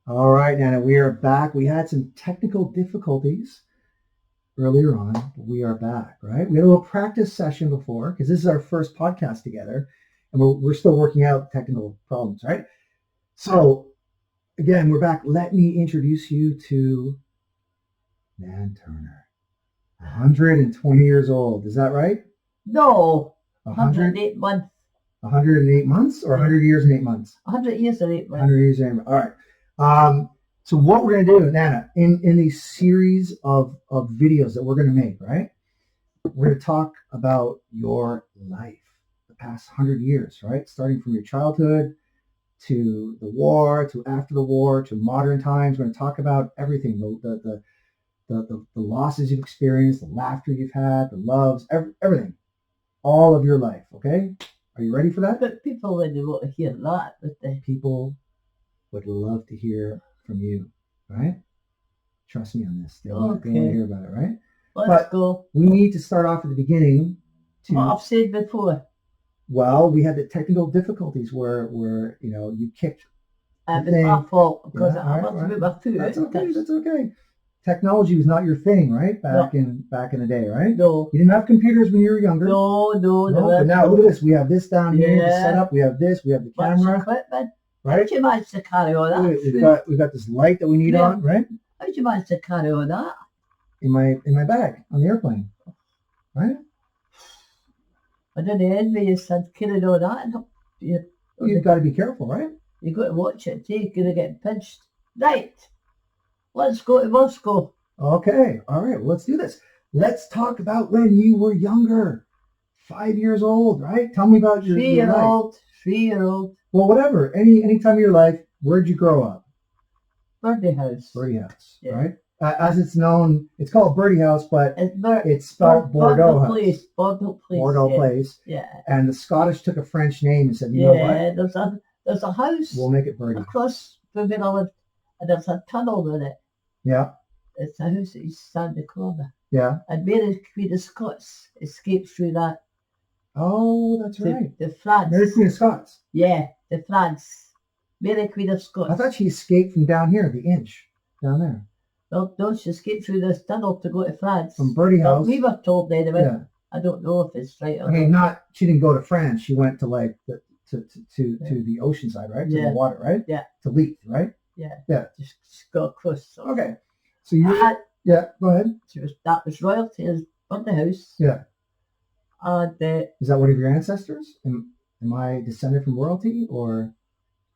All right, Nana, we are back. We had some technical difficulties earlier on, but we are back, right? We had a little practice session before because this is our first podcast together, and we're still working out technical problems, right? So, again, we're back. Let me introduce you to Nan Turner, 120 years old. Is that right? No, 100, 108 months. 108 months or 100 years and 8 months? 100 years and 8 months. 100 years and 8 months. All right. So what we're going to do, Nana, in these series of videos that we're going to make, right? We're going to talk about your life, the past 100 years, right? Starting from your childhood to the war, to after the war, to modern times. We're going to talk about everything, the losses you've experienced, the laughter you've had, the loves, everything, all of your life, okay? Are you ready for that? But people wouldn't want to hear that, would they? People would love to hear from you, right? Trust me on this. They want to hear about it, right? Let's go. We need to start off at the beginning. What I've said before. Well, we had the technical difficulties where you kicked. It's my fault because I must move my foot. That's okay. That's okay. Technology was not your thing, right? Back in the day, right? No. You didn't have computers when you were younger. No. But now look at this. We have this down here to set up. We have this. We have the camera. Equipment. Right? How'd you manage to carry all that? We've got this light that we need on, right? How'd you manage to carry all that? In my bag on the airplane, right? I didn't envy you, son, carrying all that. You've got to be careful, right? You've got to watch it too. You're going to get pinched. Right. Let's go to Moscow. Okay. All right. Well, let's do this. Let's talk about when you were younger. 5 years old, right? Tell me about your 3-year-old. 3-year-old. Well, whatever. Any time of your life, where'd you grow up? Birdie House. Birdie House, yeah. Right? As it's known, it's called Birdie House, but it's spelled Bordeaux House. Place. Bordeaux Place. Bordeaux Place. Yeah. And the Scottish took a French name and said, you know what? Yeah, there's a house. We'll make it Birdie. Across from where I lived, and there's a tunnel with it. Yeah. It's a house that you stand the corner. Yeah. And Mary Queen of Scots escaped through that. Oh, that's right. The France. Mary Queen of Scots. Yeah, the France. Mary Queen of Scots. I thought she escaped from down here, the Inch, down there. Well, no, she escaped through this tunnel to go to France. From Birdie House. We were told anyway. Yeah. I don't know if it's right or not. I mean, she didn't go to France. She went to like to the ocean side, right? To the water, right? Yeah. To Leith, right? Yeah. Yeah. Just go across. So. Okay. So you go ahead. That was royalty in Birdie House. Yeah. And is that one of your ancestors? Am I descended from royalty or?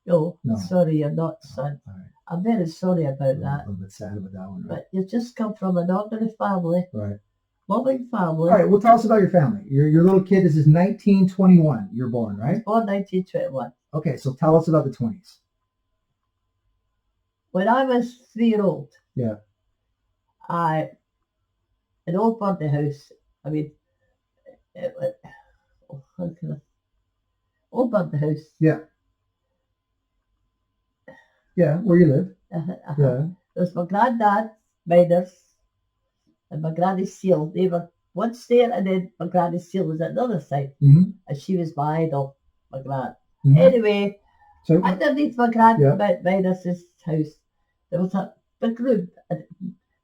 No. Sorry, you're not, son. All right. I'm very sorry about that. A little bit sad about that one, right? But you just come from an ordinary family. Right. Loving family. All right, well, tell us about your family. Your little kid, this is 1921. You're born, right? Born 1921. Okay, so tell us about the 20s. When I was 3-year-old, yeah, an old Birdie House, I mean, old Birdie House. Yeah. Yeah, where you live. Yeah. There's my granddad, Miners, and my granny Seal. They were once there, and then my granny Seal was at the other side. Mm-hmm. And she was my idol, my gran. Mm-hmm. Anyway, so, underneath my Miners' house, there was a big room. And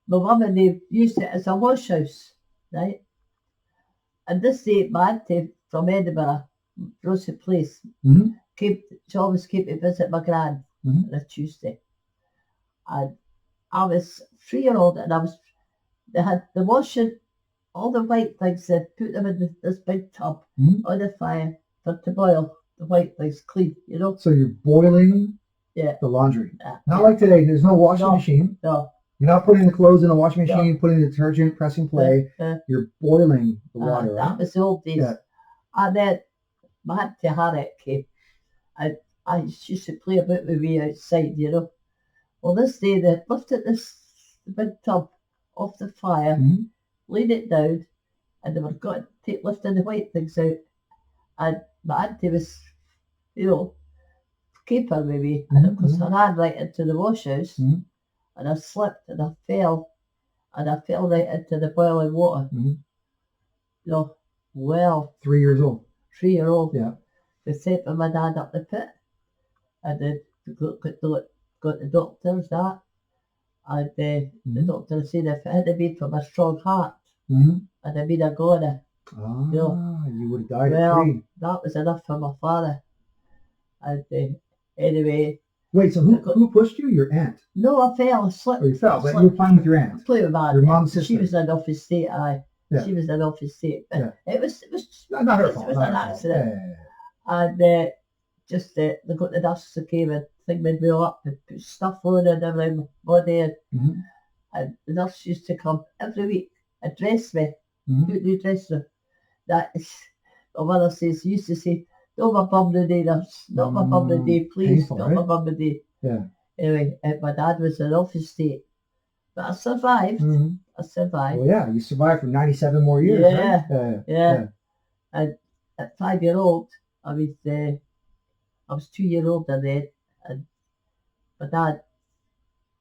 my mum and they used it as a wash house, right? And this day, my auntie from Edinburgh, Rosie Place, she always came to visit my gran. On a Tuesday, and I was 3-year-old, and they had the washing, all the white things. They put them in this big tub on the fire to boil the white things clean. You know. So you're boiling the laundry. Not like today. There's no washing machine. No. You're not putting the clothes in a washing machine, putting the detergent, pressing play. You're boiling the water. Right? That was the old days. Yeah. And then my auntie Harriet came, and I used to play about with me outside, you know. Well, this day they lifted the big tub off the fire, laid it down, and they were going to lifting the white things out. And my auntie was, you know, keeper with me. And of course I ran right into the wash house, and I slipped and I fell right into the boiling water. You know, well. 3 years old. 3-year-old. Yeah. They sent my dad up the pit. And then got got the doctors, that. And the doctor said if it hadn't been for my strong heart, I'd have been a goner. You would have died at Well, 3. that was enough for my father. And anyway. Wait, so who pushed you? Your aunt? No, I fell asleep. Or you fell, but you were playing with your aunt. Playing with my Your mom's sister. She was in awful state, aye. Yeah. She was in awful state. Yeah. It was not her fault. It was not an her fault. accident. Yeah. And they got the nurse that came and thing made me up and put stuff on and everything, my body. And the nurse used to come every week and dress me, put new dress on. That is, my mother used to say, not my bum today, nurse, not my bum today, please, Painful, not right? my bum today. Yeah. Anyway, my dad was in awful state. But I survived. I survived. Well, yeah, you survived for 97 more years, Yeah, right? yeah. And at 5-year-old, I was 2-year-old then, and my dad,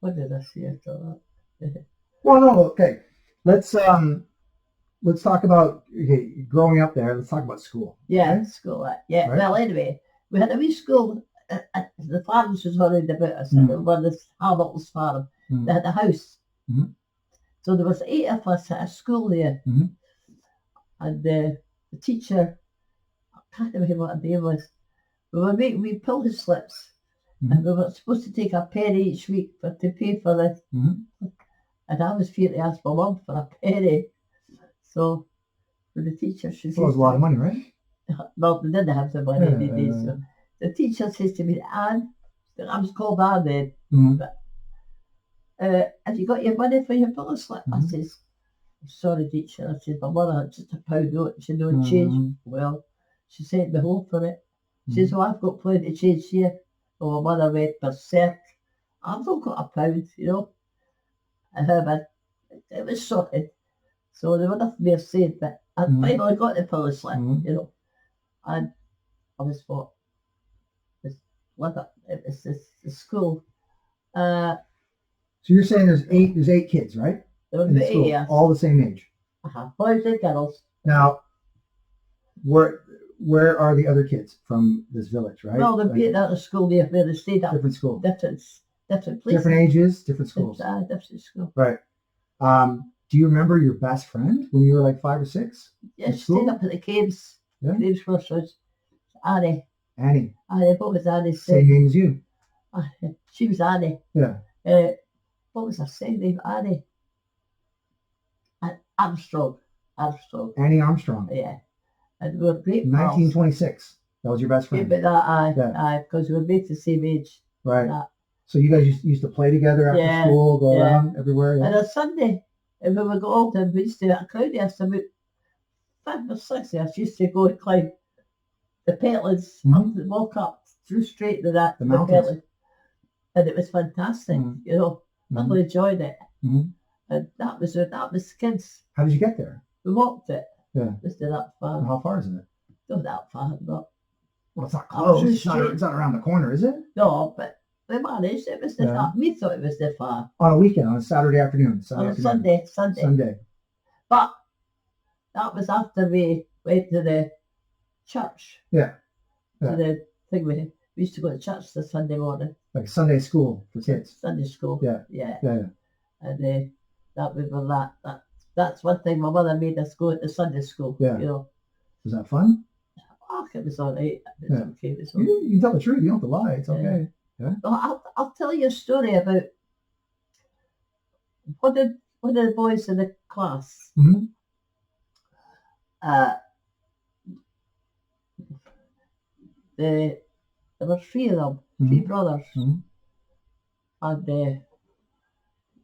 what did I say after that? Well, no, okay. Let's talk about growing up there. Let's talk about school. Yeah, right? school. Yeah. Right. Well, anyway, we had a wee school. The farms was around about us. It was this Hamilton's farm. They had a house. So there was 8 of us at a school there. And the teacher, I can't remember what her name was, we were making wee pillow slips. And we were supposed to take a penny each week to pay for this. And I was fearing to ask my mum for a penny. So for the teacher, she says, that was a lot of money, right? Well, they didn't have the money, did they? So the teacher says to me, Anne, I was called Anne then, but have you got your money for your pillow slip? I says, sorry, teacher. I said, my mother had just £1 note. She had no change. Well, she sent me home for it. She says, well, I've got plenty of change here. Oh, my mother went berserk. I've not got £1, you know. But it was sorted. So there was nothing more said, but I finally got the pillow slip, you know. And I was what? It was the school. So you're saying there's eight kids, right? There in the was school, 8 years. all the same age. Boys and girls. Now, where are the other kids from this village, right? Well, they're being out of school there where they stayed up. Different school. Different places. Different ages, different schools. Different school. Right. Do you remember your best friend when you were like 5 or 6? Yeah, she stayed up at the caves. Yeah. Caves Crossroads. Annie. Annie. What was Annie's Same name as you. She was Annie. Yeah. What was her second name? Annie. Armstrong. Annie Armstrong. Yeah. And we were great 1926. That was your best friend. Yeah, but because we were both the same age. Right. So you guys used to play together after school, go around everywhere. Yeah. And on Sunday, and when we got older, we used to have a crowd of us, about 5 or 6 of us used to go and climb the Petlands, walk up through straight to that, the mountains. And it was fantastic, you know. I really enjoyed it. And that was kids. How did you get there? We walked it. Yeah. Just that far. And how far is it? Not that far, but... Well, it's not close. It's not around the corner, is it? No, but we managed. It was the far. We thought it was the far. On a weekend, on a Saturday afternoon. Sunday. But that was after we went to the church. Yeah. To the thing we used to go to church the Sunday morning. Like Sunday school for kids. Sunday school. Yeah. And that was that. That's one thing my mother made us go to Sunday school. Yeah. You know. Was that fun? Oh, it was all right. It was okay. It was all... You can tell the truth. You don't have to lie. It's okay. Yeah. Well, I'll tell you a story about one of the boys in the class. There were 3 of them, 3 brothers, and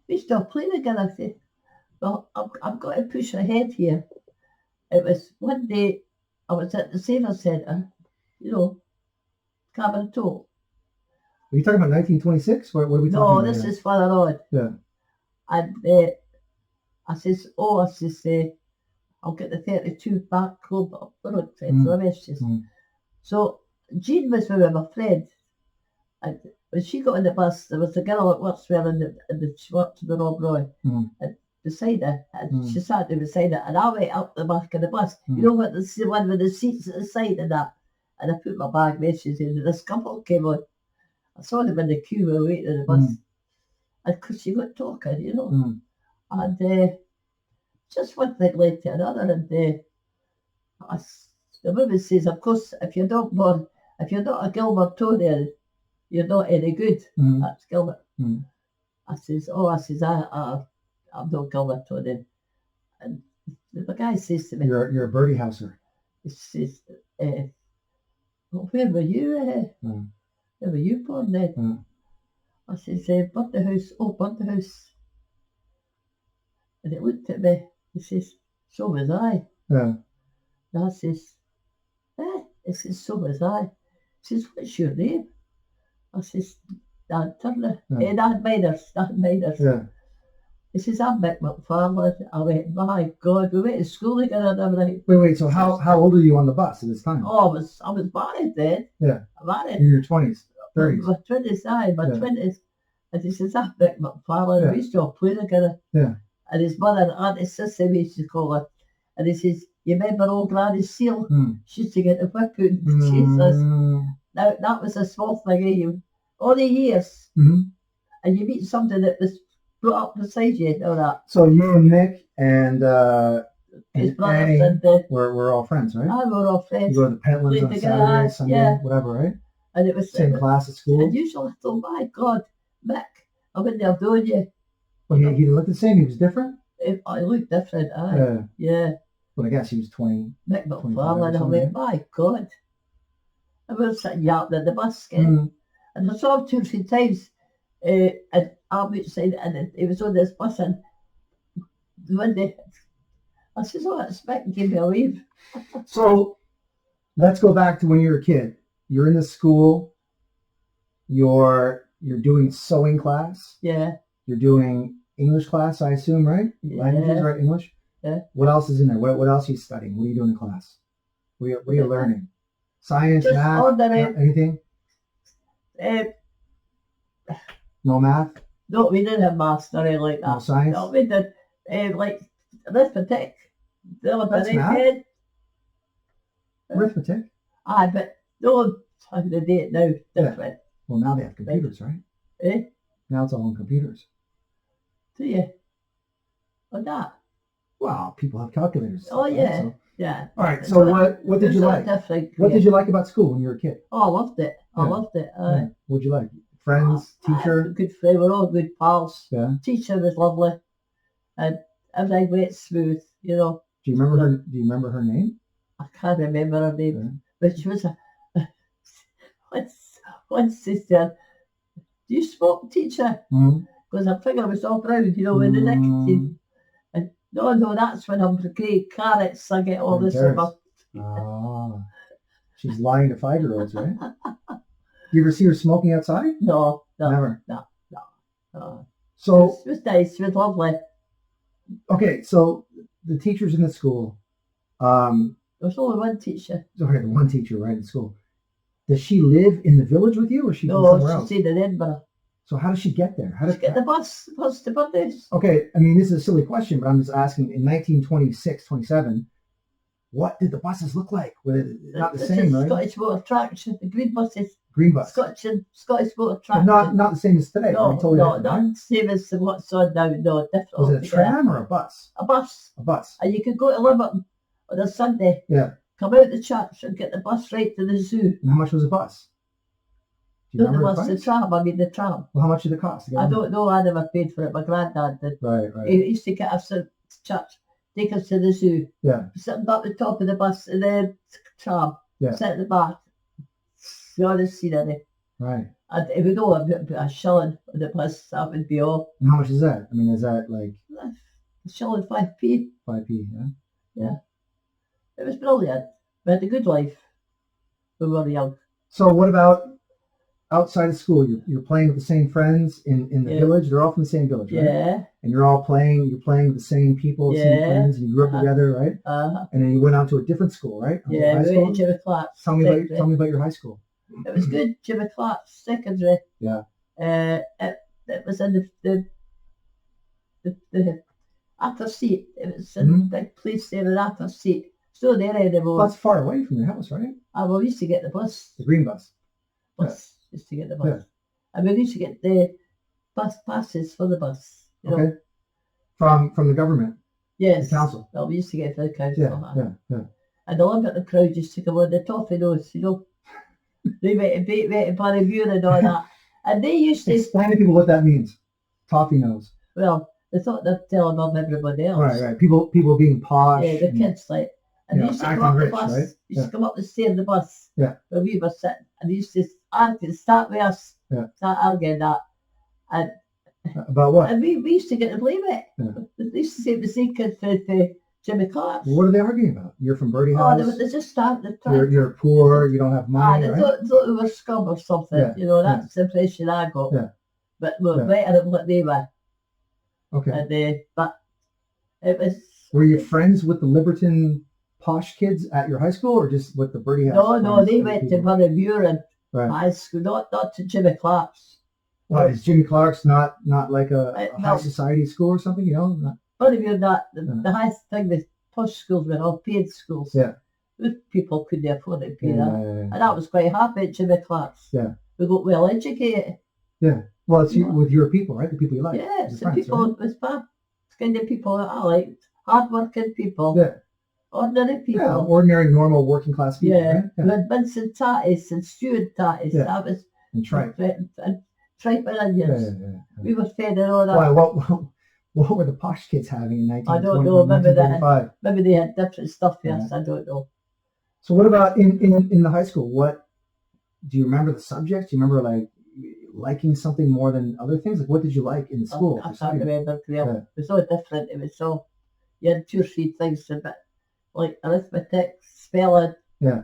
we still play together. Well, I've got to push ahead here. It was one day I was at the Saver Centre, you know, Cabaretto. Are you talking about 1926? What are we talking about? No, this is further on. Yeah. And I says, I'll get the 32 back home up the road, the messages. So Jean was with my friend, and when she got on the bus, there was a girl that works well she worked in the Rob Roy, and beside her, and she sat there beside her, and I went up the back of the bus. You know what? The one with the seats at the side of that, and I put my bag messages in, and this couple came on. I saw them in the queue while waiting for the bus. And because she got talking, you know. And just one thing led to another. And the woman says, of course, if you're not a Gilbertonian, you're not any good. That's Gilbert. I says, I'm not Gilbertonian. And the guy says to me, You're a birdie houser. He says, well, where were you? Where were you born then? I says, Bunty House. Oh, Bunty House. And he looked at me. He says, so was I. And I says, He says, so was I. He says, what's your name? I says, Nan Turner. Nan Miners. He says, I'm Mick McFarlane. I went, my God, we went to school together and everything. Wait, so how old are you on the bus at this time? Oh, I was married then. Yeah. I'm married. In your 20s, 30s. My 20s, my 20s. And he says, I'm Mick McFarlane. We used to all play together. And his mother, Aunt, his sister, we used to call her. And he says, you remember old Granny Seal? She used to get the whipping. Jesus. Now, that was a small thing. All the years. And you meet somebody that was brought up beside you and all that. So you and Nick and his brothers Annie and we're all friends, right? we were all friends. You go to the Pentlands on Saturday, Sunday, whatever, right? And it was same class at school. And usually I thought, my God, Mick, I wouldn't have known you. Well, he didn't look the same. He was different. I looked different. Yeah. But I guess he was 20. Mick McFarlane. I went, my God. I was sitting yapping in the bus, and I saw him 2 or 3 times. And I'm outside, and he was on this bus, and one day I says, oh, it's Mick, give me a wave. So let's go back to when you were a kid. You're in the school. You're doing sewing class. Yeah. You're doing English class, I assume, right? Yeah. Languages, right? English. Yeah. What else is in there? What else are you studying? What are you doing in class? What are you learning? Science, just math, ordinary. anything? No math? No, we didn't have maths or anything like that. No science? No, we did like arithmetic. That's math? Arithmetic? But no, I'm going to do it now different. Yeah. Well, now they have computers, right? Now it's all on computers. Do you? On that? Well, people have calculators. Oh, yeah. Right? So. Yeah. All right. So what did you like? What did you like about school when you were a kid? Oh, I loved it. I loved it. Yeah. What did you like? Friends, teacher? Good friend. We're all good pals. Yeah. Teacher was lovely. And everything went smooth, you know. Do you remember her name? I can't remember her name. Yeah. But she was one sister. Do you smoke, teacher? Because her finger was all brown, you know, with the nicotine. And no, that's when I'm great carrots. I get all this stuff. She's lying to 5-year-olds, right? You ever see her smoking outside? No. Never. No. So it was nice. It was lovely. Okay, so the teachers in the school. There was only one teacher. Okay, the one teacher, right, in school. Does she live in the village with you, or she lives somewhere else? No, she stayed in Edinburgh. So how does she get there? She get the bus to Bundy's. Okay, I mean, this is a silly question, but I'm just asking, in 1926, 27, what did the buses look like? Were they not the same, right? Scottish Motor Traction, the green buses. Green bus. Scottish Motor Traction. But not the same as today. No, not the same as what's on now. No, different. Was it a tram or a bus? A bus. A bus. And you could go to Liverpool on a Sunday. Yeah. Come out the church and get the bus right to the zoo. And how much was a bus? No, the bus, the tram. The tram. Well, how much did it cost? I don't know. I never paid for it. My granddad did. Right. He used to get us to church, take us to the zoo. Yeah. Sitting up the top of the bus and then tram. Yeah. Sit at the back. See all the scenery. Right. And if we go a shilling on the bus, that would be all. And how much is that? I mean, is that like a shilling 5p? 5p, yeah. Yeah. It was brilliant. We had a good life when we were young. So what about outside of school? You're playing with the same friends in the village. They're all from the same village, right? Yeah. And you're playing with the same people, the same friends, and you grew up together, right? And then you went on to a different school, right? Yeah, we went to Jimmy Clark's. Tell me about your high school. It was good. Jimmy Clark's secondary. Yeah. It was in the Ather Seat. It was in a big place there in Ather Seat. So there anymore. That's far away from your house, right? We used to get the bus. The green bus. Used to get the bus. And we used to get the bus passes for the bus. You know? Okay. From the government, Yes. the council. Well, we used to get for the council. Yeah. And the limit of the crowd used to come on the toffee nose, you know. They went to Barry Muir and all that. And they used to... Explain to people what that means. Toffee nose. Well, they thought they'd tell above everybody else. Right. People being posh. Yeah, the kids, like. And they used to come up the bus. Right? Used to come up the stair of the bus. Yeah. Where we were sitting. And they used to argue, start with us. Yeah. Start arguing that. And about what? And we used to get to believe it. Yeah. They used to say the secret for Jimmy Clark's. What are they arguing about? You're from Birdie House. Oh, they just started. You're poor. You don't have money. They Right? thought we were scum or something. Yeah. You know, that's the impression I got. Yeah. But we're better than what they were. Okay. And, but it was. Were you friends with the Liberton posh kids at your high school, or just with the Birdie House? No, they went to Barry Muir and high school, not to Jimmy Clark's. Well, is Jimmy Clark's not like a high society school or something? You know. Barry Muir, the highest thing, the posh schools were all paid schools. Yeah. People couldn't afford to pay that. Yeah. And I was quite happy at Jimmy Clark's. Yeah. We got well educated. Yeah. Well, it's with your people, right? The people you like. Yes, the friends, people, right? it's kind of people that I liked. Hard-working people. Yeah. Ordinary people. Yeah, ordinary, normal, working class people, right? Yeah. We had Vincent Tattis and Stuart Tattis. Yeah. That was... And tripe. And tripe and onions. Yeah. We were fed and all that. Why? What were the posh kids having in 1920? I don't know. Maybe Maybe they had different stuff, yes. I don't know. So what about in the high school? What do you remember the subjects? Do you remember like liking something more than other things? Like what did you like in school? I can't remember. It was so different. It was so, you had 2 or 3 things, a bit like arithmetic, spelling. Yeah.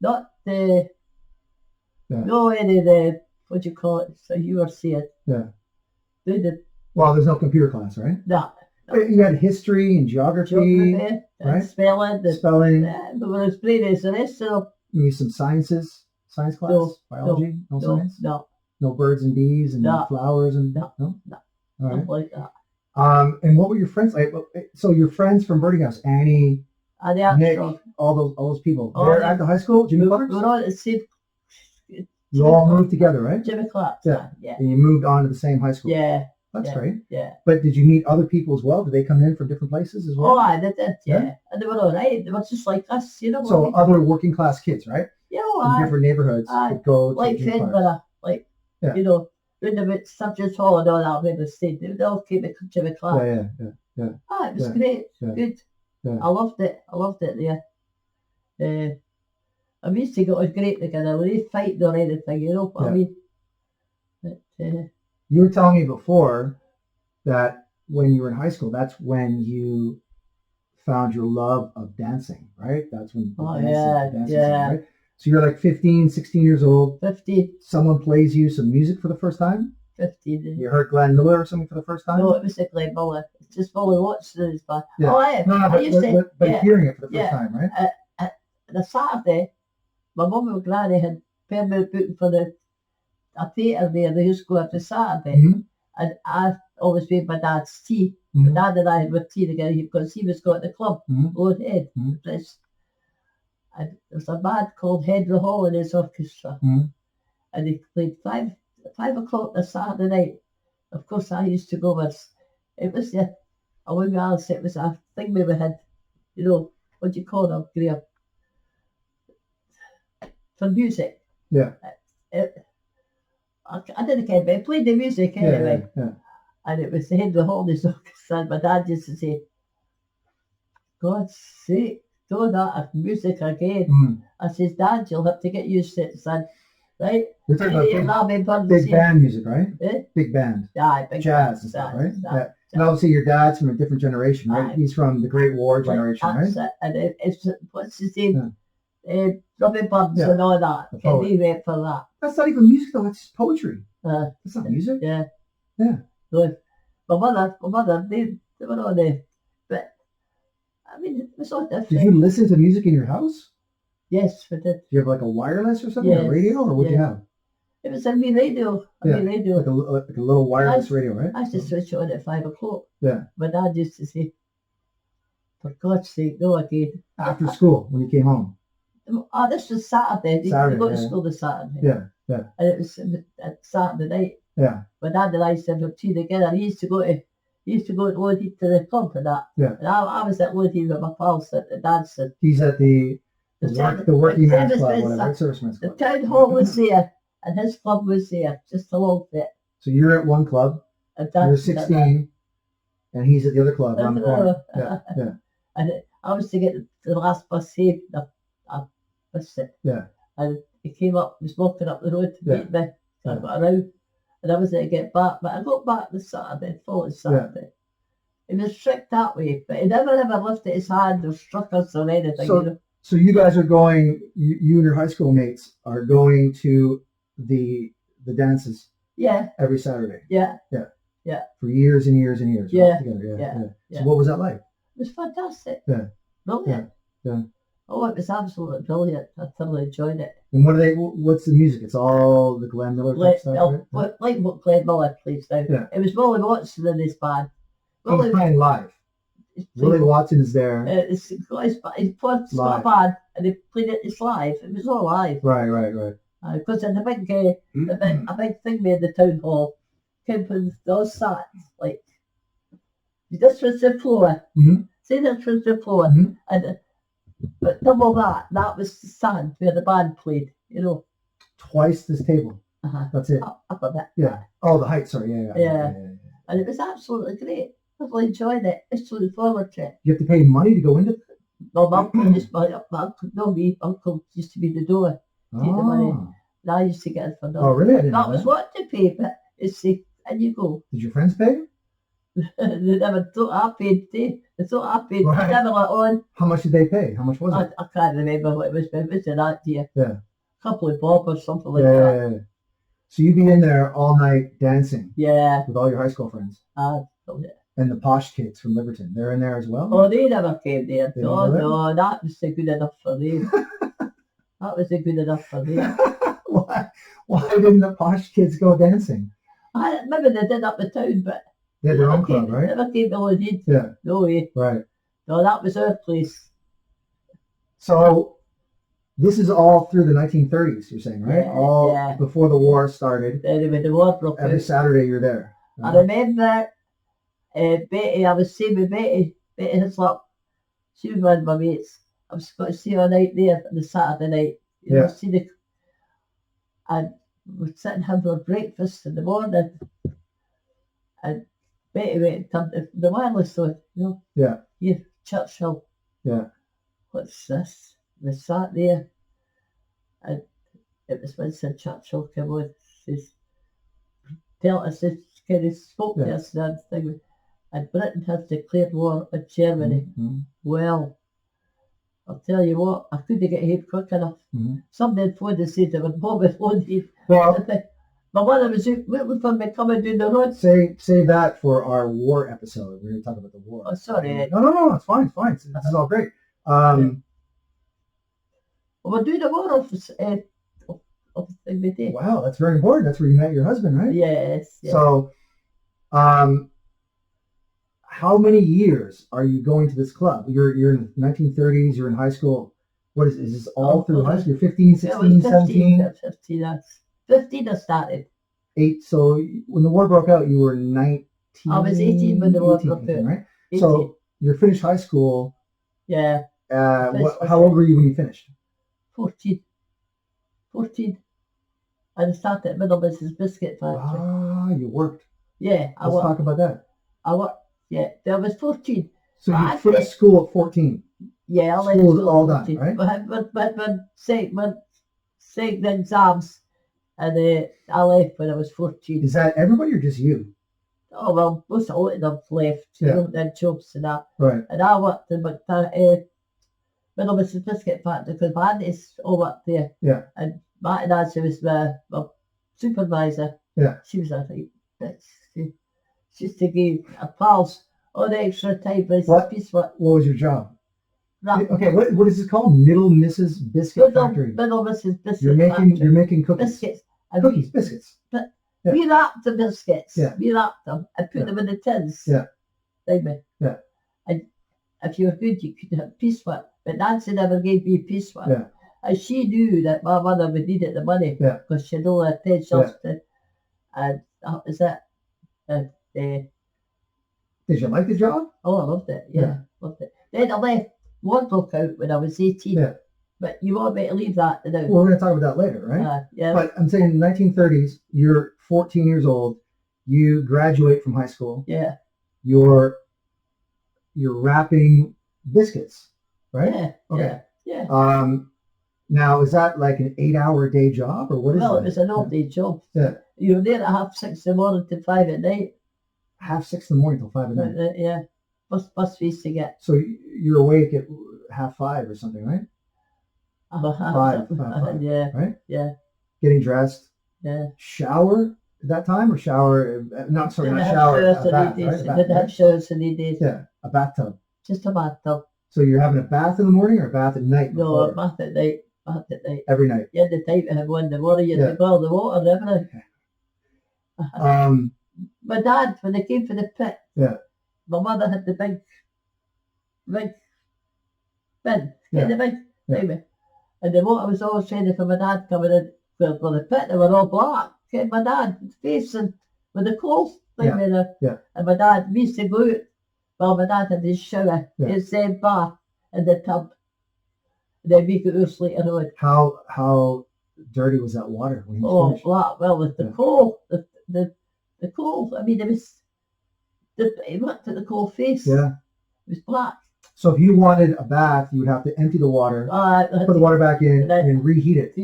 Not the, no any of the, what do you call it? So you were saying. Yeah. Well, there's no computer class, right? No. You had history and geography, right? Spelling. But when it's played as the rest of them. Maybe some science class? Biology? No science? No birds and bees and flowers and no. All right. Like that. And what were your friends like? So your friends from Birdie House, Annie, Nick, all those people. They're at the high school, Jimmy Clark's? We were all at the same. You all moved together, right? Jimmy Clark's. Yeah. And you moved on to the same high school. Yeah. That's great. Yeah. But did you meet other people as well? Did they come in from different places as well? Oh, they did, yeah. And they were all right. They were just like us, you know. So other working class kids, right? Yeah, in different neighborhoods would go to like Edinburgh, you know, round about Subject Hall and all that, where they stayed. They would all keep it Jimmy Clark. Yeah. It was great. Good. Yeah. I loved it there. I used to get great together. We didn't fight or anything, you know what I mean? But, you were telling me before that when you were in high school, that's when you found your love of dancing, right? That's when dancing, right? So you're like 15, 16 years old. 15. Someone plays you some music for the first time? 15. You heard Glenn Miller or something for the first time? No, it was Glenn Miller. It's just Molly Watson. Yeah. But hearing it for the first time, right? The Saturday, my mum and granny had permanent booking for a theatre there. They used to go every Saturday. Mm-hmm. And I always made my dad's tea. Mm-hmm. My dad and I had tea together because he was going to the club, Lord Head. Mm-hmm. And there was a band called Henry Hall in his orchestra. Mm-hmm. And he played 5 o'clock on Saturday night. Of course, I used to go with, it was it was a thing we had, you know, what do you call them, Graham? For music. Yeah. I didn't care, but I played the music anyway. Yeah. And it was the Henry Hall in his orchestra. And my dad used to say, God's sake, do that music again. Mm-hmm. I says, Dad, you'll have to get used to it, son. Right? You're talking about big band music, right? Eh? Big band. Yeah, big jazz and stuff, right? Yeah. And obviously your dad's from a different generation, right? He's from the Great War generation, right? And it's what's his name? Robin Burns and all that. He went for that. That's not even music though, that's just poetry. That's not music. Yeah. Good. My mother, they were all there. But I mean, it was all different. Did you listen to music in your house? Yes, we did. Did you have like a wireless or something, a radio, or what did you have? It was a wee radio. Radio. Like a little wireless radio, right? I used to switch it on at 5 o'clock. Yeah. My dad used to say, for God's sake, no again. After school, when you came home? This was Saturday. You go to school this Saturday. Yeah. Yeah. And it was Saturday night. Yeah. My dad and I used to have tea together. He used to go to Lothian to the club for that. Yeah. And I was at Lothian with my pals at the dancing. He's at the working man's club, whatever, serviceman's The club. town hall was there, and his club was there, just along it. So you're at one club, you're 16, and he's at the other club around the corner. Yeah, yeah. And I was to get the last bus here. I missed it. Yeah. And he came up, was walking up the road to meet me. So I got around, and I was there to get back. But I got back the Saturday, following Saturday. He was strict that way, but he never ever lifted his hand or struck us or anything. So you guys are going, you and your high school mates are going to the dances. Yeah. Every Saturday. Yeah. Yeah. Yeah. For years and years and years. Yeah. Together. Yeah. So what was that like? It was fantastic. Yeah. Brilliant. Yeah. Oh, it was absolutely brilliant. I thoroughly enjoyed it. And what's the music? It's all the Glenn Miller type stuff, right? Like what Glenn Miller plays now. Yeah. It was Willie Watson in his band. He's playing live. Willie Watson is there. He's got a band and he played it. It's live. It was all live. Right. Because in a big thing made the town hall came with those sats like this was the floor. Mm-hmm. See, this was the floor, and but double that was the stand where the band played. Twice this table. That's it. Up a bit. Yeah. Oh, the height. Sorry. Yeah. And it was absolutely great. I really enjoyed it. I was looking forward to it. You have to pay money to go into it? No, my uncle uncle used to be the door. Take the money. And I used to get it for nothing. Oh, really? I didn't that know was what to pay, but it's the and you go. Did your friends pay? They never thought I paid. They thought I paid. Right. They never let on. How much did they pay? How much was it? I can't remember what it was, but it was that year. Yeah. A couple of bob or something like that. Yeah. So you'd be in there all night dancing. Yeah. With all your high school friends. And the posh kids from Liverton, they're in there as well? Oh, they never came there. No, that was good enough for them. That was good enough for them. Why didn't the posh kids go dancing? I remember they did up the town, but they had their own club, right? Never came to Lothian. Yeah. No way. Right. No, that was our place. So this is all through the 1930s, you're saying, right? All before the war started. Anyway, the war broke out. Every Saturday you're there. I remember Betty, I was staying with Betty Hislop. She was one of my mates. I was going to see her night there on the Saturday night. And we'd sit and have our breakfast in the morning. And Betty went to the wireless store, Yeah. Here, Churchill. Yeah. What's this? We sat there. And it was Winston Churchill came on. Says, tell us this kind of spoke to us and thing. And Britain has declared war on Germany. Mm-hmm. Well, I'll tell you what, I couldn't get here quick enough. Mm-hmm. Somebody phoned and said they were bombing London. Well, my mother was waiting for me coming down the road. Say that for our war episode. We're going to talk about the war. Oh, sorry. No, it's fine. This is all great. Well, we're doing the war office thing we did. Wow, that's very important. That's where you met your husband, right? Yes. So, how many years are you going to this club? You're in the 1930s, you're in high school. What is this all through high school? 15, 16, 17? 15 I started. 8, so when the war broke out, you were 19? I was 18 when the war broke out. Right? 18. So you finished high school. Yeah. How old were you when you finished? 14. I started at Middle Mrs. Biscuit Factory. Ah, you worked. Yeah, Let's talk about that. I worked. Yeah, I was 14. So you finished school at 14? Yeah, I left school school all done, right? But saying the exams, and I left when I was 14. Is that everybody or just you? Oh, well, most of them left, their jobs and that. Right. And I worked in Middle Mrs. Biscuit Factory because my aunties all worked there. Yeah. And my auntie was my supervisor. Yeah. She was, I think, she used to give her pals all the extra time. What was your job? Okay, what is this called? Middle Mrs. Biscuit Factory. Middle Mrs. Biscuit You're making cookies. Biscuits. Biscuits. But we wrapped the biscuits. Yeah. We wrapped them and put them in the tins. Yeah. Yeah. And if you were good, you could have piecework. But Nancy never gave me piecework. Yeah. And she knew that my mother would needed the money Yeah. because she knew her pensions. And that was it. And, Did you like the job? oh, I loved it. Yeah, loved it. Then I left. War broke out when I was 18. Yeah. But you want me to leave that now? Well, we're going to talk about that later, right? Yeah. But I'm saying in the 1930s, you're 14 years old. You graduate from high school. Yeah. You're wrapping biscuits, right? Yeah. Okay. Yeah. Now, is that like an 8-hour day job or what is Well, that? it was an all-day job. Yeah. You were there at 6:30 in the morning to 5 at night. 6:30 in the morning till 5 at night. Yeah. Bus fees to get. So you're awake at 4:30 or something, right? Five, yeah. Right? Yeah. Getting dressed. Yeah. shower at that time, or shower? Not shower. Didn't A have bath, right? Didn't have showers in the days. Yeah, a bathtub. Just a bathtub. So you're having a bath in the morning or a bath at night? No, a bath at night. Every night. You had the time to have one in the morning. You had to boil the water and everything. My dad, when they came for the pit, my mother had the big bin. The big thing. And the water was always ready for my dad coming in for the pit. They were all black. Okay, my dad facing with the coals thing there. And my dad, we used to go out. Well, my dad had his shower, his bath in the tub. And then we go out later on. How dirty was that water when he was finished? Black. Well, with the coal, the coal. I mean, it was. He looked at the coal face. Yeah. It was black. So if you wanted a bath, you would have to empty the water, put the water back in, and reheat it.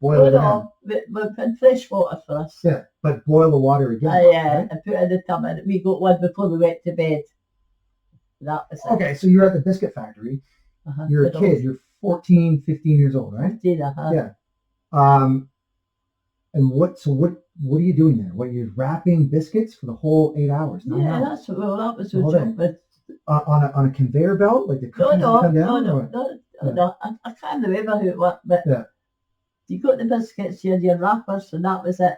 Boil it down. We had fresh water for us. Yeah, but boil the water again. Right? And put it in the tub, and we got one before we went to bed. That was it. Okay, so you're at the biscuit factory. You're a kid. You're 14, 15 years old, right? 15, Yeah. And what are you doing there? What, you're wrapping biscuits for the whole 8 hours? 9 hours? That was the job. But on a conveyor belt, like the cookies come down? No. I can't remember who it was, but you got the biscuits, you had your wrappers, and that was it.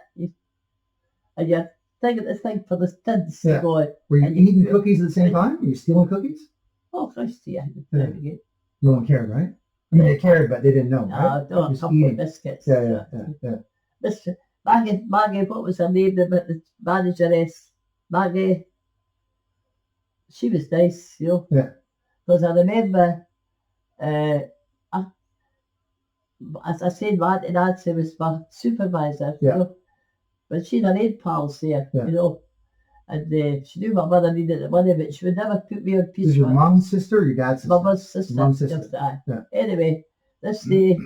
And you're taking the thing for the tins to go in. Were you eating cookies at the same time? Were you stealing cookies? Oh, Christ, yeah. No one cared, right? I mean, they cared, but they didn't know, right? No, a couple of biscuits. Yeah. Maggie, what was her name? The manageress. Maggie. She was nice, you know. Yeah. Because I remember, as I said, Nancy was my supervisor, you know. But she had 8 pals there, you know. And she knew my mother needed the money, but she would never put me on piece. Is your mom's sister or your dad's sister? Mama's sister. Mom's sister. Anyway, this day,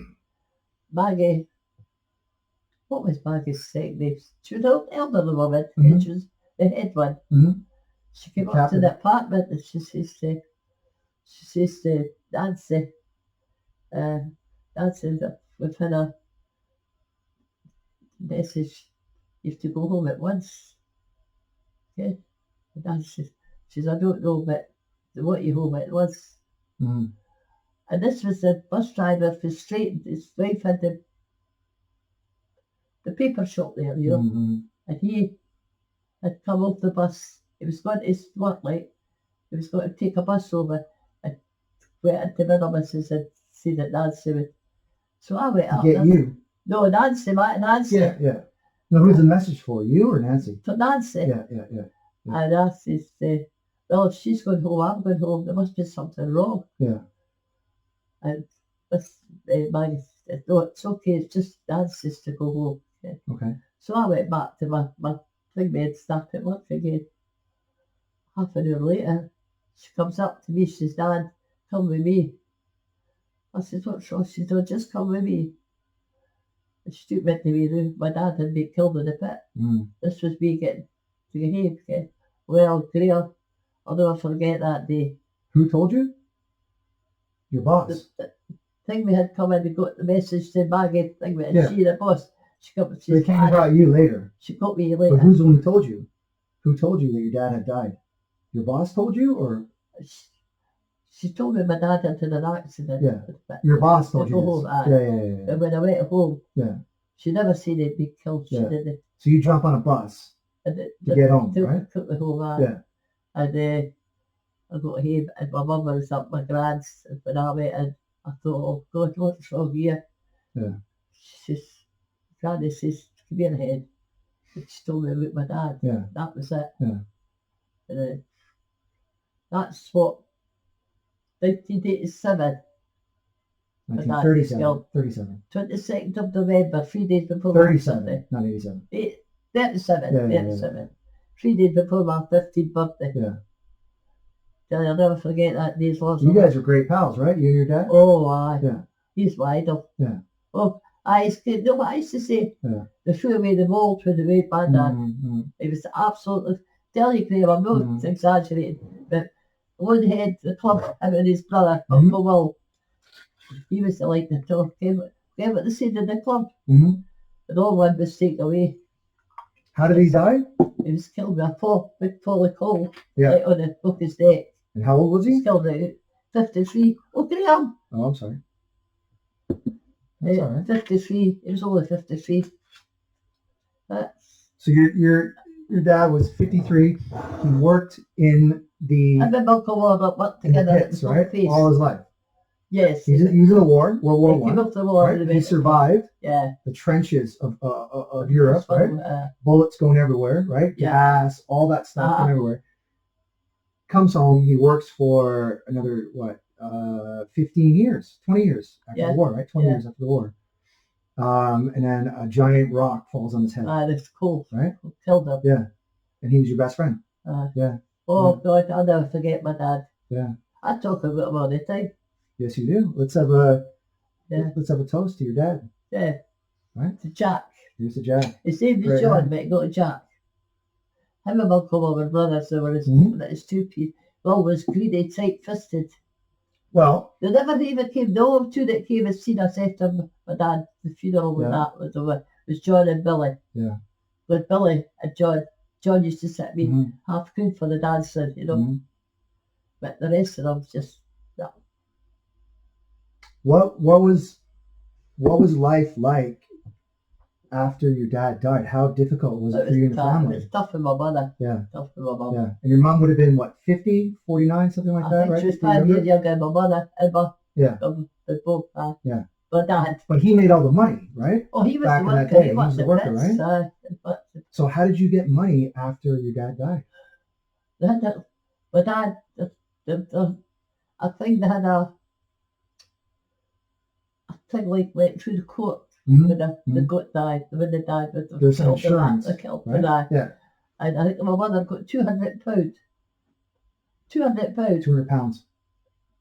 Maggie, what was Maggie's second name? She was an elderly woman, and she was the head one. She came up to the apartment and she says to Nancy, we've had a message, you have to go home at once. Okay? And Nancy says, I don't know, but they want you home at once. And this was the bus driver frustrated. His wife had the paper shop there, you know, and he had come off the bus. He was going to his work late. He was going to take a bus over and went into Minimus and see that Nancy would. So I went up. Get you? No, Nancy. Yeah. Now, who's the message for? You or Nancy? For Nancy. Yeah. And Nancy said, well, if she's going home, I'm going home. There must be something wrong. Yeah. And Maggie said, no, it's okay. It's just Nancy's to go home. Okay. So I went back to my thing bed, start at work again. Half an hour later, she comes up to me, she says, Dad, come with me. I said, what's wrong? She said, just come with me. And she took me into my room. My dad had been killed in the pit. This was me getting to the hay. Okay? Well, Greer, I'll never forget that day. Who told you? Your boss? The thing we had come in, we got the message to Maggie, and she, the boss, she come. They came about you later. She got me later. But who's the one who told you? Who told you that your dad had died? Your boss told you, or? She told me my dad had had an accident. Yeah. Your boss told you this. Yeah. And when I went home, she never seen it be killed. She didn't. So you jump on a bus to get home, right? Took me home, Yeah. And I got home, and my mum was up my grand's, and when I went in, I thought, oh God, what's wrong here? Yeah. She says, Granny says, come here ahead. She told me about my dad. Yeah. That was it. Yeah. And that's what 1987. My dad was 1937. killed. 37. 22nd of November, 3 days before 37. my 50th. Not 87. 37. Yeah, yeah, 37. 3 days before my 50th birthday. Yeah. I'll never forget that day's loss. You guys were great pals, right? You and your dad? Oh, aye. Yeah. He's my idol. Yeah. Oh, you know what I used to say? Yeah. The threw away the mold with the way my dad. Mm-hmm. It was absolutely, tell you, Graham, I'm not exaggerating, but one head, the club, him and his brother, Uncle Will, he was like the top, came at the scene in the club, and all one was taken away. How did he die? He was killed with a big fall of coal Yeah. on the book his neck. And how old was He he? was killed at 53. Oh, Graham! Oh, I'm sorry. That's all right. 53. He was only 53. So your dad was 53. He worked in the I've been Uncle Will worked in the together pits, right? All his life. Yes. He's in the war, World War He came One. up the war. Right? He survived Yeah. the trenches of Europe, right? Bullets going everywhere, right? Yeah. Gas, all that stuff going everywhere. Comes home. He works for another 15 years, 20 years after the war, right? 20 years after the war. And then a giant rock falls on his head. That's cool. Right? Killed him. Yeah. And he was your best friend. Yeah. Oh, God, I'll never forget my dad. Yeah. I talk about him all the time. Yes, you do. Let's have a toast to your dad. Yeah. Right? To Jack. Here's to Jack. His name was John, but he got Jack. Him and Uncle Will were brothers, so were his two people. Will was greedy, tight-fisted. Well, they never even came. The only two that came and seen us after my dad, the funeral and that was John and Billy. Yeah. With Billy and John used to sit me half good for the dancing, you know. But the rest of them just no. What was life like after your dad died? How difficult was it for you and the family? It was tough for my mother. Yeah. Tough for my mum. Yeah. And your mum would have been, what, 50, 49, something like that, right? She was 5 years younger than my mother. Yeah. Both. Yeah. But Dad. But he made all the money, right? Oh, he was back the in worker. that day. He was the worker, best, right? So how did you get money after your dad died? But Dad, I think they had a thing like went through the court. When the goat died, when they died with the there's insurance, the killed right? That. Yeah. And I think my mother got £200. £200. £200.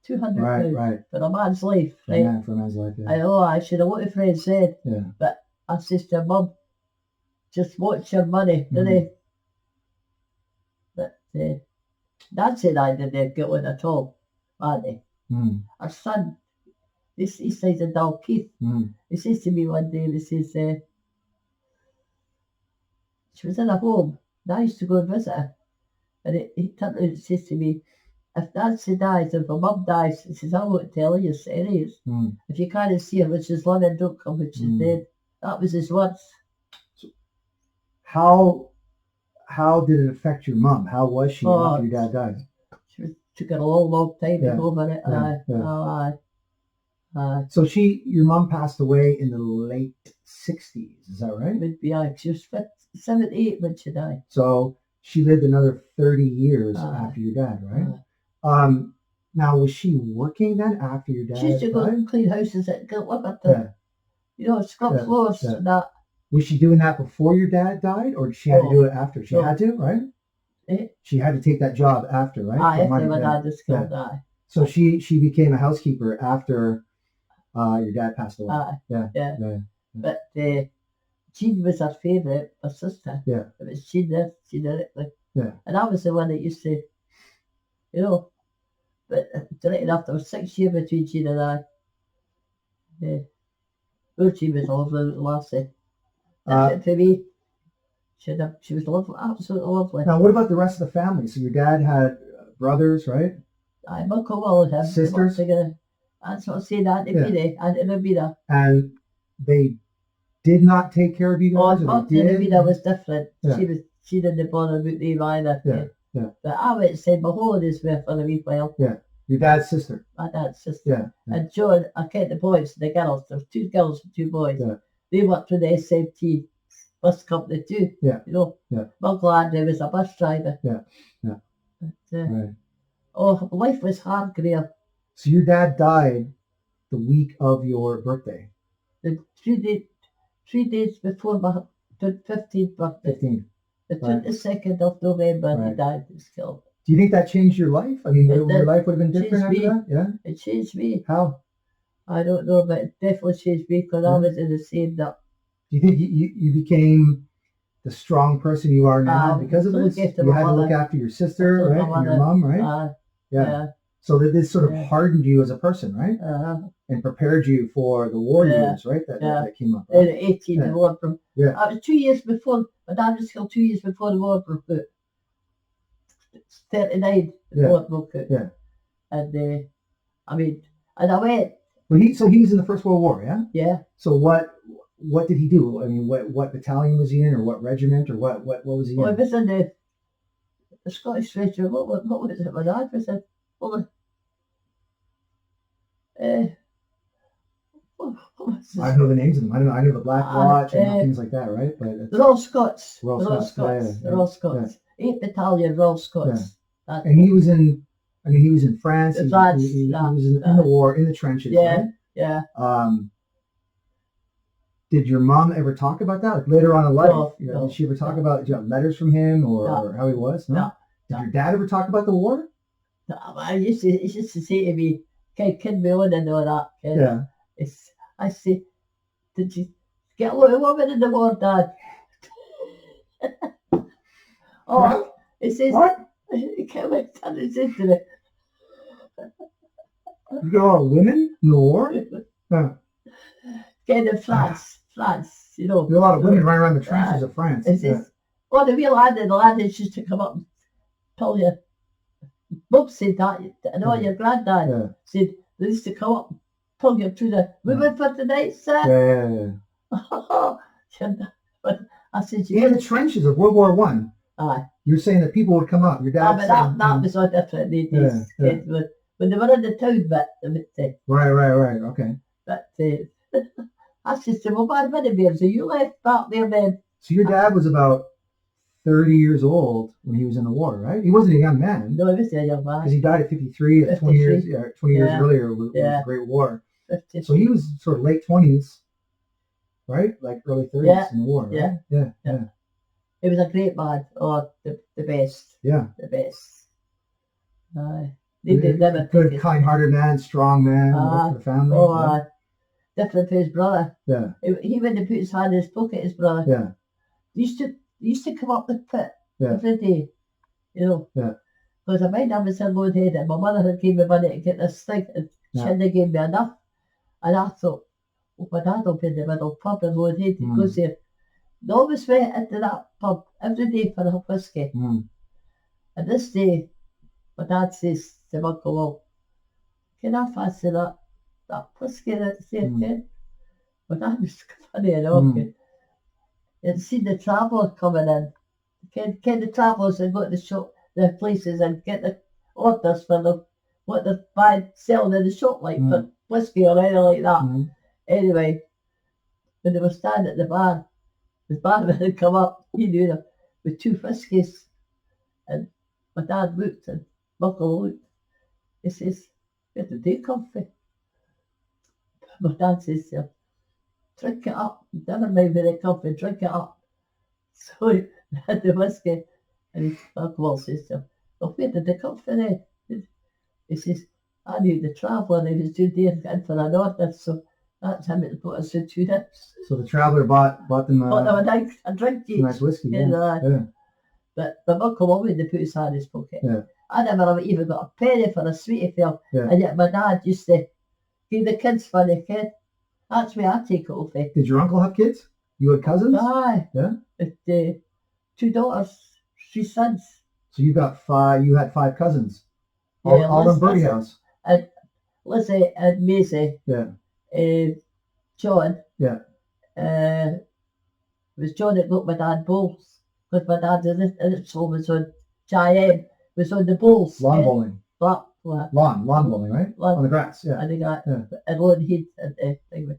£200. Right. For a man's life, right? For a man's life, yeah. I know, I should have what a friend said. Yeah. But I says to Mum, just watch your money, didn't But Dad said I didn't get one at all, Annie. Our son, he says in Dalkeith, he says to me one day, he says, she was in a home, and I used to go and visit her, and he turned around and says to me, if Nancy dies, if her mum dies, he says, I won't tell you, serious. If you can't see her when she's living, don't come when she's dead. That was his words. So how did it affect your mum? How was she after your dad died? Took her a long time to go over it. So your mum passed away in the late 60s, is that right? Would be, she was 78 when she died. So she lived another 30 years after your dad, right? Now, was she working then after your dad died? She used to go and clean houses at Gilbert. Scrub floors and that. Was she doing that before your dad died, or did she have to do it after? She had to, right? She had to take that job after, right? After my dad was killed, So she became a housekeeper after your dad passed away. But Jean was her favourite, her sister. Yeah. It was Jean directly. Yeah. And I was the one that used to, but direct enough, there was 6 years between Jean and I. Well, Jean was a lovely little lassie. For me, she was lovely, absolutely lovely. Now, what about the rest of the family? So your dad had brothers, right? I'm Uncle Will and him. Sisters? That's what I say, that Nabila. And they did not take care of you guys? Nabila was different. Yeah. She didn't bother about them either. Yeah. But I went and said my holidays were for a wee while. Yeah. Your dad's sister. My dad's sister. Yeah. And John, I kept the boys, the girls. There's 2 girls and 2 boys. Yeah. They worked for the SMT bus company too. Yeah. You know. Yeah. My granddad was a bus driver. Yeah. Yeah. But, Right. oh, life was hard, Graham. So your dad died the week of your birthday. The 3 days before my 15th birthday. 15. The Right. 22nd of November, Right. he died. He was killed. Do you think that changed your life? I mean, It your did. life would have been different after Changed that? Yeah. It changed me. How? I don't know, but it definitely changed me because I Yeah. was in the same that. Do you think you became the strong person you are now because of to this? look after You my had to look mother. after your sister, To right, my and your mother. mom, right? Yeah. So that this sort of Yeah. hardened you as a person, right, and prepared you for the war Yeah. years, right? That Yeah. that came up. In Right? 18, Yeah. the war broke. Yeah. I was 2 years before. My dad was killed 2 years before the war broke out. 39, the Yeah. war broke out. Yeah. And I mean, and I went. But he was in the First World War, yeah. Yeah. So what did he do? I mean, what battalion was he in, or what regiment, or what was he Well, in? he was in the Scottish Regiment. What was it? My dad was in. Well, what was this? I know the names of them. I know the Black Watch and things like that, right? But it's They're all Scots. Royal They're all Scots, Scots. yeah, They're all Scots. 8th Battalion, Royal Scots. and he was in. I mean, he was in France. He France, was in the war, in the trenches, Yeah. right? Yeah. Did your mom ever talk about that? Like later on in life, No, did she ever talk about letters from him or how he was? No. No. Did your dad ever talk about the war? No, he used to say to me, kid me on and all that. Yeah. I say, did you get a lot of women in the war, Dad? What? He says, What? He came and said to me, You got a lot of women in the war? Huh. kind of France, you know. There are a lot of women running around the trenches of France. He says, oh, the wee lad used to come up and tell you. Bob said that, I know your granddad said they used to come up and pull you through the women for tonight, sir. Yeah. But I said, In the trenches of World War One. Aye. You're saying that people would come up. Your dad But that was all different these days. When they were in the town bit, they would say. Right. Okay. But I said to him, well, why many bears? So you left back there then? So your dad was about 30 years old when he was in the war, right? He wasn't a young man. No, he was a young man. Because he died at 53, 20 years, 20 years earlier was the Great War. 50. So he was sort of late 20s, right? Like early 30s in the war, right? Yeah. He was a great man. Oh, the best. Yeah. The best. Good, kind-hearted man, strong man, for the family. Oh, different for his brother. Yeah. He went to put his hand in his pocket, his brother. Yeah. He used to come up the pit Yeah. every day, you know. Yeah. Because I might have a load head and my mother had gave me money to get this thing and she hadn't gave me enough. And I thought, oh, my dad will be in the middle pub and load head. He goes there. They always went into that pub every day for a whiskey. And this day, my dad says to my uncle, well, can I fancy that whiskey that's there, Ken? My dad was funny enough. And see the travellers coming in. Can the travellers and go to the shop, the places and get the orders for what they're buying, selling in the shop, like for whiskey or anything like that. Anyway, when they were standing at the barman had come up, he knew them, with 2 whiskies. And my dad looked and my uncle looked. He says, where did they come from? My dad says to him, drink it up. Never mind where they come from, drink it up. So he had the whiskey. And his uncle says to him, well, where did they come from then? He says, I knew the traveller and he was too dear in for an order, so that's him that bought us the 2 nips. So the traveller bought them a drink each. Nice whiskey, But my uncle always put his hand in his pocket. Yeah. I never even got a penny for a sweetie for him. Yeah. And yet my dad used to give the kids money, kid. That's where I take it off. Did your uncle have kids? You had cousins? Aye. Yeah. With 2 daughters, 3 sons. So you had 5 cousins. All in Birdie House. And Lizzie and Maisie. Yeah. John. Yeah. It was John that got my dad bowls. Because my dad was on Cheyenne, was on the bowls. Lawn bowling. What? Lawn bowling, right? Lawn. On the grass, yeah. And they got Yeah. a loan heat and thing.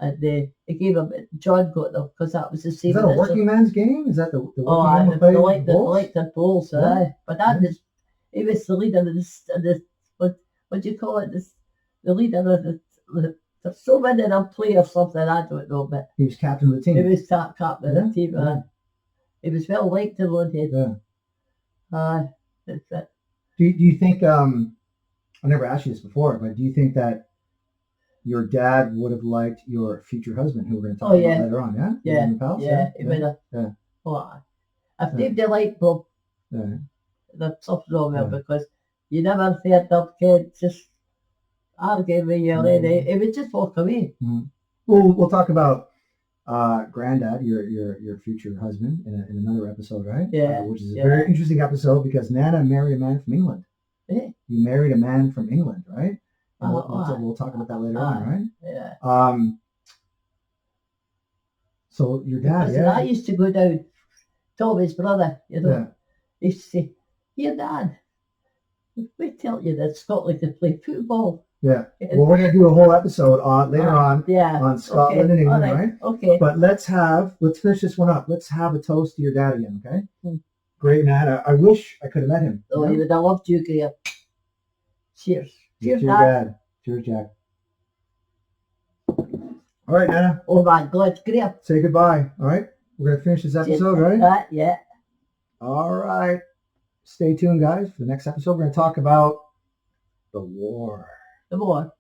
And they gave him, John got them because that was the Is same. that a working man's game? Is that the working Oh, man they play like bowls? the bowls, Yeah. aye. But that Yeah. is, he was the leader of the what do you call it? The leader of there's so many of them play or something, I don't know, but He was captain of the team. he was captain of the team. Yeah. He was well liked in London. Yeah. Aye, that's it. Do you think, I never asked you this before, but do you think that your dad would have liked your future husband, who we're going to talk about later on, yeah? Yeah, Pals? he would have. Yeah. Oh, if they liked Bob, Yeah. there's something wrong with him Yeah. because you never heard them kids just arguing with you, lady. He would just walk away. We'll talk about Granddad, your future husband, in another episode, right? Yeah. Which is a very interesting episode because Nana married a man from England. Yeah. You married a man from England, right? And Oh, we'll talk about that later on, right? Yeah. So your dad, Listen, I used to go down, Tommy's brother, you know. Yeah. He used to say, "Here, Dad, we tell you that Scotland can play football." Yeah. Well, we're going to do a whole episode later on Yeah. on Scotland and England, All right? Okay. But let's finish this one up. Let's have a toast to your dad again, okay? Great man. I wish I could have met him. Oh, he would have loved you, Graham. Cheers. Cheers, to your dad. Cheers, Jack. All right, Nana. Oh my God, Graham. Say goodbye. All right. We're going to finish this episode, right? Yeah. All right. Stay tuned, guys. For the next episode, we're going to talk about the war. The war.